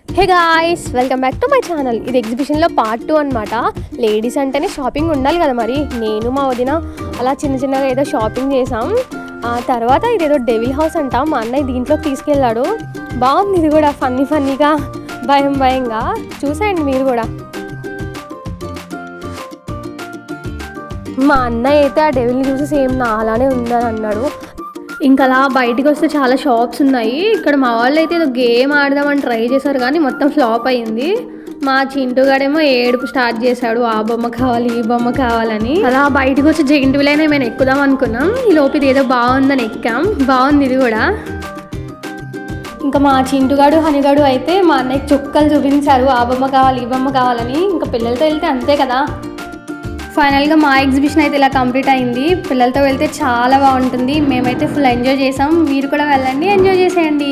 Hey guys, welcome back to my channel. ఇది ఎగ్జిబిషన్లో part 2 అనమాట. లేడీస్ అంటేనే షాపింగ్ ఉండాలి కదా, మరి నేను మా వదిన అలా చిన్నగా ఏదో షాపింగ్ చేసాం. ఆ తర్వాత ఇదేదో డెవిల్ హౌస్ అంట, మా అన్నయ్య దీంట్లోకి తీసుకెళ్ళాడు. బాగుంది ఇది కూడా, ఫన్నీగా భయంగా. చూసేయండి మీరు కూడా. మా అన్నయ్య అయితే ఆ డెవిల్ని చూసి సేమ్ నా అలానే ఉందని అన్నాడు. ఇంకా అలా బయటికి వస్తే చాలా షాప్స్ ఉన్నాయి. ఇక్కడ మా వాళ్ళు అయితే ఏదో గేమ్ ఆడదామని ట్రై చేశారు, కానీ మొత్తం ఫ్లాప్ అయింది. మా చింటుగాడేమో ఏడుపు స్టార్ట్ చేశాడు, ఆ బొమ్మ కావాలి ఈ బొమ్మ కావాలని. అలా బయటకు వచ్చి జెయింట్ వీల్ అయినా మేము ఎక్కుదాం అనుకున్నాం. ఈ లోపు ఇది ఏదో బాగుందని ఎక్కాం. బాగుంది ఇది కూడా. ఇంకా మా చింటుగాడు హనిగాడు అయితే మా అన్నయ్యకి చుక్కలు చూపించారు, ఆ బొమ్మ కావాలి ఈ బొమ్మ కావాలని. ఇంకా పిల్లలతో వెళ్తే అంతే కదా. ఫైనల్గా మా ఎగ్జిబిషన్ అయితే ఇలా కంప్లీట్ అయింది. పిల్లలతో వెళ్తే చాలా బాగుంటుంది. మేమైతే ఫుల్ ఎంజాయ్ చేసాం. మీరు కూడా వెళ్ళండి, ఎంజాయ్ చేసేయండి.